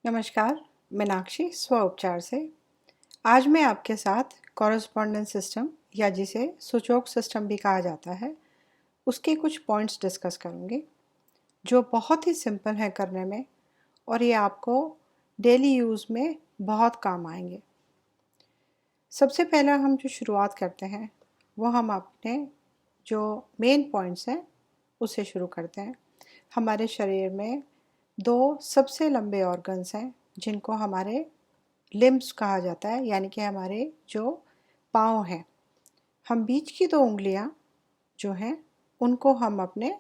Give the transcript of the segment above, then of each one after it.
नमस्कार, मीनाक्षी स्व उपचार से। आज मैं आपके साथ कॉरेस्पॉन्डेंस सिस्टम या जिसे सूचक सिस्टम भी कहा जाता है उसके कुछ पॉइंट्स डिस्कस करूँगी जो बहुत ही सिंपल है करने में और ये आपको डेली यूज़ में बहुत काम आएंगे। सबसे पहला हम जो शुरुआत करते हैं वो हम अपने जो मेन पॉइंट्स हैं उससे शुरू करते हैं। हमारे शरीर में दो सबसे लंबे ऑर्गन्स हैं जिनको हमारे लिम्स कहा जाता है, यानी कि हमारे जो पाँव हैं। हम बीच की दो उंगलियां जो हैं उनको हम अपने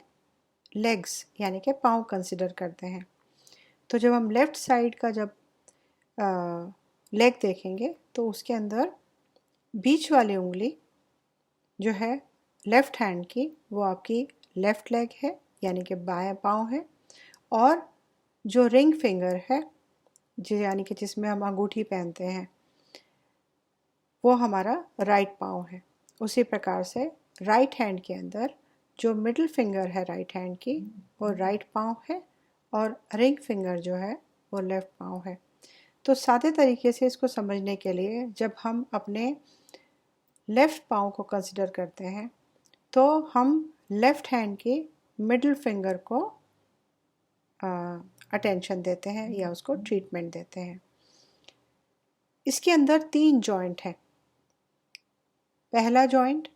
लेग्स यानी कि पाँव कंसिडर करते हैं। तो जब हम लेफ़्ट साइड का जब लेग देखेंगे तो उसके अंदर बीच वाली उंगली जो है लेफ़्ट हैंड की वो आपकी लेफ़्ट लेग है यानी कि बायां पाँव है, और जो रिंग फिंगर है जो यानी कि जिसमें हम अंगूठी पहनते हैं वो हमारा राइट पाँव है। उसी प्रकार से राइट हैंड के अंदर जो मिडिल फिंगर है राइट हैंड की वो राइट पाँव है और रिंग फिंगर जो है वो लेफ़्ट पाँव है। तो सादे तरीके से इसको समझने के लिए जब हम अपने लेफ़्ट पाँव को कंसिडर करते हैं तो हम लेफ़्ट हैंड की मिडिल फिंगर को अटेंशन देते हैं या उसको ट्रीटमेंट देते हैं। इसके अंदर 3 जॉइंट हैं। पहला जॉइंट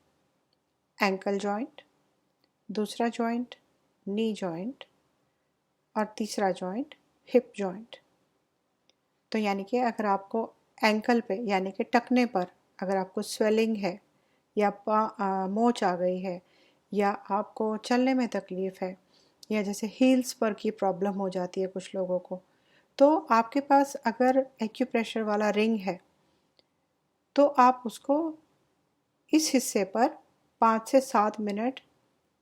एंकल जॉइंट, दूसरा जॉइंट नी जॉइंट और तीसरा जॉइंट हिप जॉइंट। तो यानी कि अगर आपको एंकल पे यानी कि टखने पर अगर आपको स्वेलिंग है या मोच आ गई है या आपको चलने में तकलीफ़ है या जैसे हील्स पर की प्रॉब्लम हो जाती है कुछ लोगों को, तो आपके पास अगर एक्यूप्रेशर वाला रिंग है तो आप उसको इस हिस्से पर 5 से 7 मिनट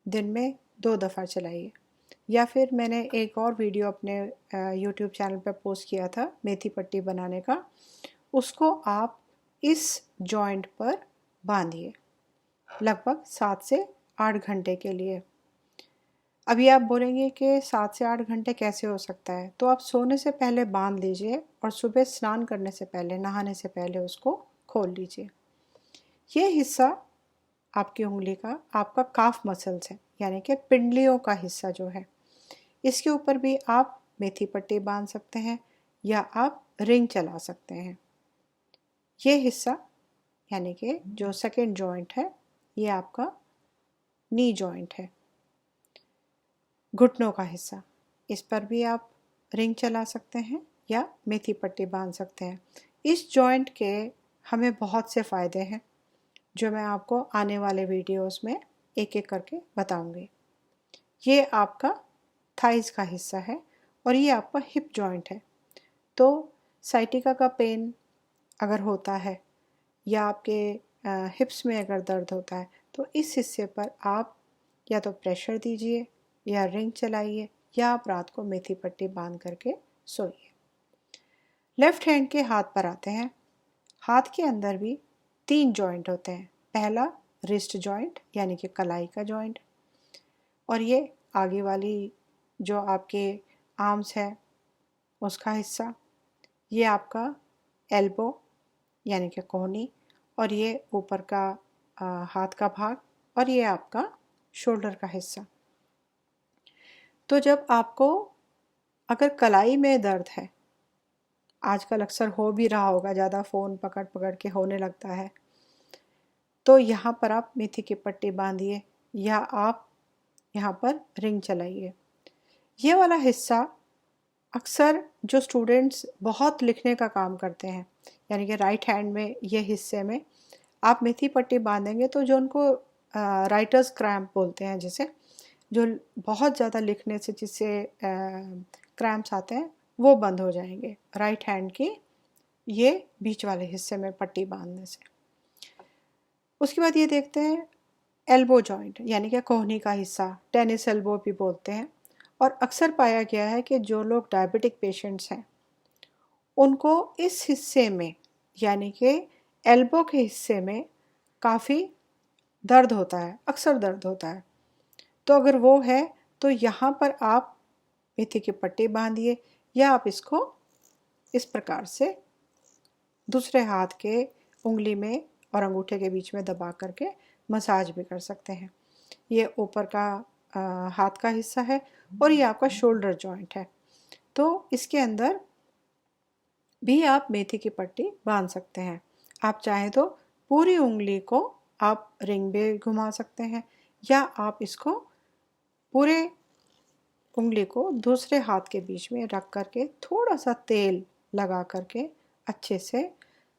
दिन में 2 दफ़ा चलाइए। या फिर मैंने एक और वीडियो अपने यूट्यूब चैनल पर पोस्ट किया था मेथी पट्टी बनाने का, उसको आप इस जॉइंट पर बांधिए लगभग 7 से 8 घंटे के लिए। अभी आप बोलेंगे कि 7 से 8 घंटे कैसे हो सकता है, तो आप सोने से पहले बांध लीजिए और सुबह स्नान करने से पहले नहाने से पहले उसको खोल लीजिए। ये हिस्सा आपकी उंगली का आपका काफ मसल्स है यानी कि पिंडलियों का हिस्सा जो है, इसके ऊपर भी आप मेथी पट्टी बांध सकते हैं या आप रिंग चला सकते हैं। ये हिस्सा यानी कि जो सेकेंड जॉइंट है ये आपका नी जॉइंट है, घुटनों का हिस्सा। इस पर भी आप रिंग चला सकते हैं या मेथी पट्टी बांध सकते हैं। इस जॉइंट के हमें बहुत से फ़ायदे हैं जो मैं आपको आने वाले वीडियोस में एक एक करके बताऊंगी। ये आपका थाइस का हिस्सा है और ये आपका हिप जॉइंट है। तो साइटिका का पेन अगर होता है या आपके हिप्स में अगर दर्द होता है तो इस हिस्से पर आप या तो प्रेशर दीजिए या रिंग चलाइए या आप रात को मेथी पट्टी बांध करके सोइए। लेफ़्ट हैंड के हाथ पर आते हैं। हाथ के अंदर भी 3 जॉइंट होते हैं। पहला रिस्ट जॉइंट यानी कि कलाई का जॉइंट, और ये आगे वाली जो आपके आर्म्स है उसका हिस्सा, ये आपका एल्बो यानी कि कोहनी, और ये ऊपर का हाथ का भाग, और ये आपका शोल्डर का हिस्सा। तो जब आपको अगर कलाई में दर्द है, आजकल अक्सर हो भी रहा होगा, ज़्यादा फ़ोन पकड़ पकड़ के होने लगता है, तो यहाँ पर आप मेथी की पट्टी बांधिए या आप यहाँ पर रिंग चलाइए। ये वाला हिस्सा अक्सर जो स्टूडेंट्स बहुत लिखने का काम करते हैं यानी कि राइट हैंड में ये हिस्से में आप मेथी पट्टी बांधेंगे तो जो उनको राइटर्स क्रैम्प बोलते हैं, जिसे जो बहुत ज़्यादा लिखने से जिससे क्रैम्प्स आते हैं वो बंद हो जाएंगे राइट हैंड की ये बीच वाले हिस्से में पट्टी बांधने से। उसके बाद ये देखते हैं एल्बो जॉइंट यानी कि कोहनी का हिस्सा, टेनिस एल्बो भी बोलते हैं। और अक्सर पाया गया है कि जो लोग डायबिटिक पेशेंट्स हैं उनको इस हिस्से में यानी कि एल्बो के हिस्से में काफ़ी दर्द होता है, अक्सर दर्द होता है। तो अगर वो है तो यहाँ पर आप मेथी की पट्टी बांधिए या आप इसको इस प्रकार से दूसरे हाथ के उंगली में और अंगूठे के बीच में दबा करके मसाज भी कर सकते हैं। ये ऊपर का हाथ का हिस्सा है और ये आपका शोल्डर जॉइंट है। तो इसके अंदर भी आप मेथी की पट्टी बांध सकते हैं। आप चाहें तो पूरी उंगली को आप रिंग में घुमा सकते हैं, या आप इसको पूरे उंगली को दूसरे हाथ के बीच में रख करके थोड़ा सा तेल लगा करके अच्छे से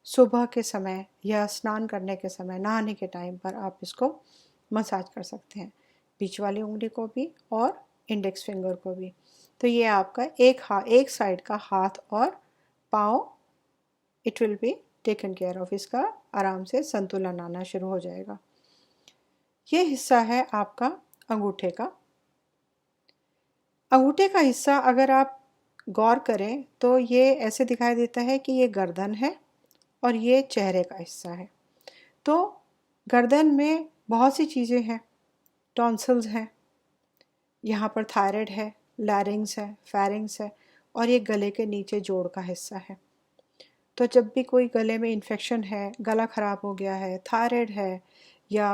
सुबह के समय या स्नान करने के समय, नहाने के टाइम पर आप इसको मसाज कर सकते हैं, बीच वाली उंगली को भी और इंडेक्स फिंगर को भी। तो ये आपका एक साइड का हाथ और पाँव it will be taken care of, इसका आराम से संतुलन आना शुरू हो जाएगा। ये हिस्सा है आपका अंगूठे का। अंगूठे का हिस्सा अगर आप गौर करें तो ये ऐसे दिखाई देता है कि ये गर्दन है और ये चेहरे का हिस्सा है। तो गर्दन में बहुत सी चीज़ें हैं, टॉन्सिल्स हैं, यहाँ पर थायराइड है, लैरिंग्स है, फेरिंग्स है, और ये गले के नीचे जोड़ का हिस्सा है। तो जब भी कोई गले में इन्फेक्शन है, गला ख़राब हो गया है, थायराइड है, या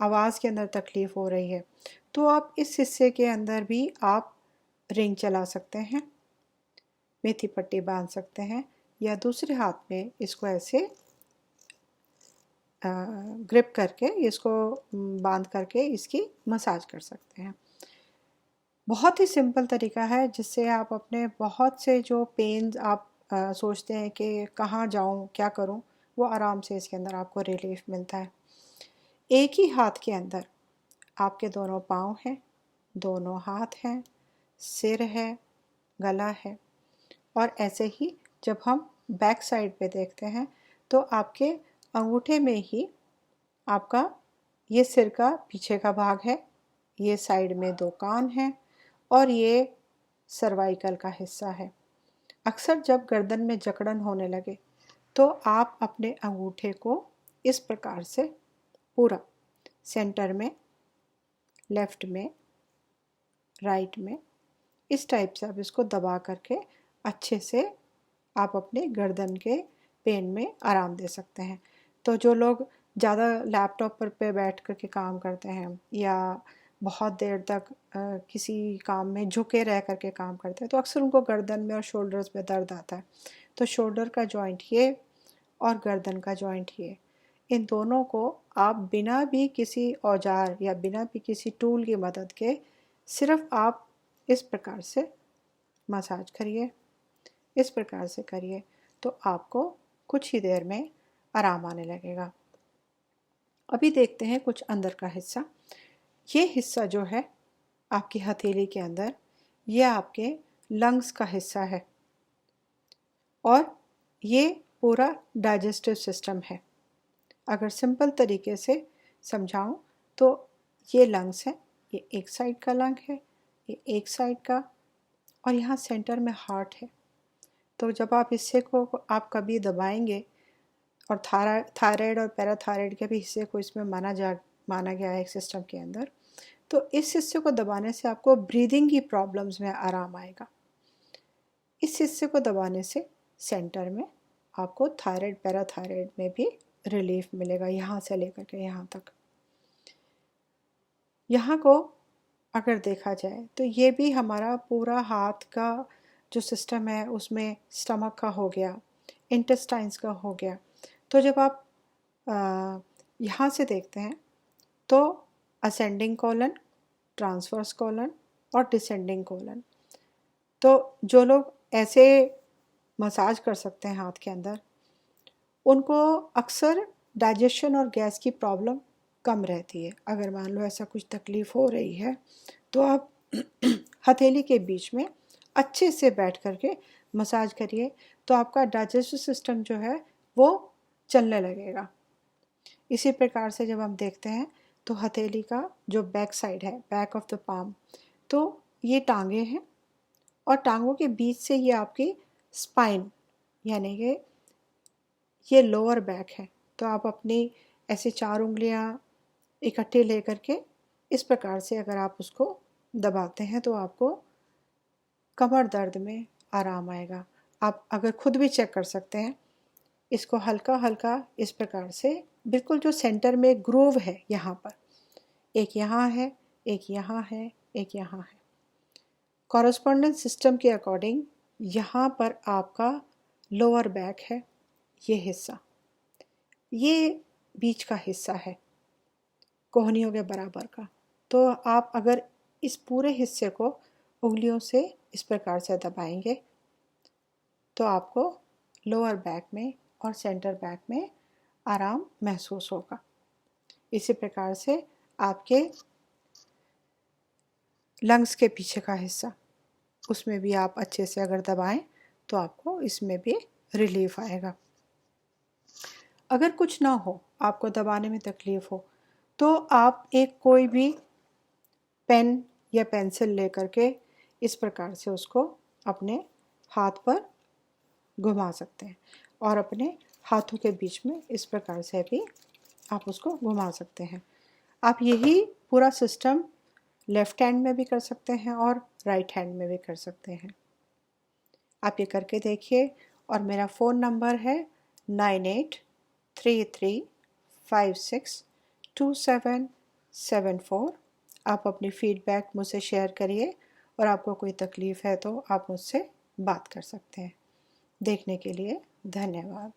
आवाज़ के अंदर तकलीफ़ हो रही है, तो आप इस हिस्से के अंदर भी आप रिंग चला सकते हैं, मेथी पट्टी बांध सकते हैं, या दूसरे हाथ में इसको ऐसे ग्रिप करके इसको बांध करके इसकी मसाज कर सकते हैं। बहुत ही सिंपल तरीका है जिससे आप अपने बहुत से जो पेन्स आप सोचते हैं कि कहाँ जाऊँ, क्या करूँ, वो आराम से इसके अंदर आपको रिलीफ मिलता है। एक ही हाथ के अंदर आपके दोनों पाँव हैं, दोनों हाथ हैं, सिर है, गला है, और ऐसे ही जब हम बैक साइड पे देखते हैं तो आपके अंगूठे में ही आपका ये सिर का पीछे का भाग है, ये साइड में दो कान हैं, और ये सर्वाइकल का हिस्सा है। अक्सर जब गर्दन में जकड़न होने लगे तो आप अपने अंगूठे को इस प्रकार से पूरा सेंटर में, लेफ्ट में, राइट में, इस टाइप से आप इसको दबा करके अच्छे से आप अपने गर्दन के पेन में आराम दे सकते हैं। तो जो लोग ज़्यादा लैपटॉप पर बैठ कर के काम करते हैं या बहुत देर तक किसी काम में झुके रह कर के काम करते हैं, तो अक्सर उनको गर्दन में और शोल्डर्स में दर्द आता है। तो शोल्डर का जॉइंट ये और गर्दन का जॉइंट ये, इन दोनों को आप बिना भी किसी औजार या बिना भी किसी टूल की मदद के सिर्फ आप इस प्रकार से मसाज करिए, इस प्रकार से करिए, तो आपको कुछ ही देर में आराम आने लगेगा। अभी देखते हैं कुछ अंदर का हिस्सा। ये हिस्सा जो है आपकी हथेली के अंदर, ये आपके लंग्स का हिस्सा है और ये पूरा डाइजेस्टिव सिस्टम है। अगर सिंपल तरीके से समझाऊं तो ये लंग्स है, ये एक साइड का लंग है, ये एक साइड का, और यहाँ सेंटर में हार्ट है। तो जब आप हिस्से को आप कभी दबाएंगे, और थायराइड और पैराथायराइड के भी हिस्से को इसमें माना गया है एक सिस्टम के अंदर, तो इस हिस्से को दबाने से आपको ब्रीदिंग की प्रॉब्लम्स में आराम आएगा। इस हिस्से को दबाने से सेंटर में आपको थायराइड पैराथायराइड में भी रिलीफ मिलेगा, यहाँ से लेकर के यहाँ तक। यहाँ को अगर देखा जाए तो ये भी हमारा पूरा हाथ का जो सिस्टम है उसमें स्टमक का हो गया, इंटेस्टाइन्स का हो गया। तो जब आप यहाँ से देखते हैं तो असेंडिंग कॉलन, ट्रांसवर्स कॉलन और डिसेंडिंग कॉलन। तो जो लोग ऐसे मसाज कर सकते हैं हाथ के अंदर, उनको अक्सर डाइजेशन और गैस की प्रॉब्लम कम रहती है। अगर मान लो ऐसा कुछ तकलीफ़ हो रही है तो आप हथेली के बीच में अच्छे से बैठ करके मसाज करिए, तो आपका डाइजेस्टिव सिस्टम जो है वो चलने लगेगा। इसी प्रकार से जब हम देखते हैं तो हथेली का जो बैक साइड है, बैक ऑफ द पाम, तो ये टांगे हैं और टांगों के बीच से ये आपकी स्पाइन यानी कि ये लोअर बैक है। तो आप अपनी ऐसे 4 उंगलियां इकट्ठी ले करके इस प्रकार से अगर आप उसको दबाते हैं तो आपको कमर दर्द में आराम आएगा। आप अगर खुद भी चेक कर सकते हैं। इसको हल्का हल्का इस प्रकार से, बिल्कुल जो सेंटर में ग्रूव है यहाँ पर, एक यहाँ है, एक यहाँ है, एक यहाँ है। कॉरस्पॉन्डेंस सिस्टम के अकॉर्डिंग यहाँ पर आपका लोअर बैक है, ये हिस्सा, ये बीच का हिस्सा है कोहनियों के बराबर का। तो आप अगर इस पूरे हिस्से को उंगलियों से इस प्रकार से दबाएंगे तो आपको लोअर बैक में और सेंटर बैक में आराम महसूस होगा। इसी प्रकार से आपके लंग्स के पीछे का हिस्सा, उसमें भी आप अच्छे से अगर दबाएं तो आपको इसमें भी रिलीफ आएगा। अगर कुछ ना हो, आपको दबाने में तकलीफ़ हो, तो आप एक कोई भी पेन या पेंसिल लेकर के इस प्रकार से उसको अपने हाथ पर घुमा सकते हैं और अपने हाथों के बीच में इस प्रकार से भी आप उसको घुमा सकते हैं। आप यही पूरा सिस्टम लेफ़्ट हैंड में भी कर सकते हैं और राइट हैंड में भी कर सकते हैं। आप ये करके देखिए। और मेरा फ़ोन नंबर है 9833562774। आप अपनी फ़ीडबैक मुझसे शेयर करिए और आपको कोई तकलीफ़ है तो आप मुझसे बात कर सकते हैं। देखने के लिए धन्यवाद।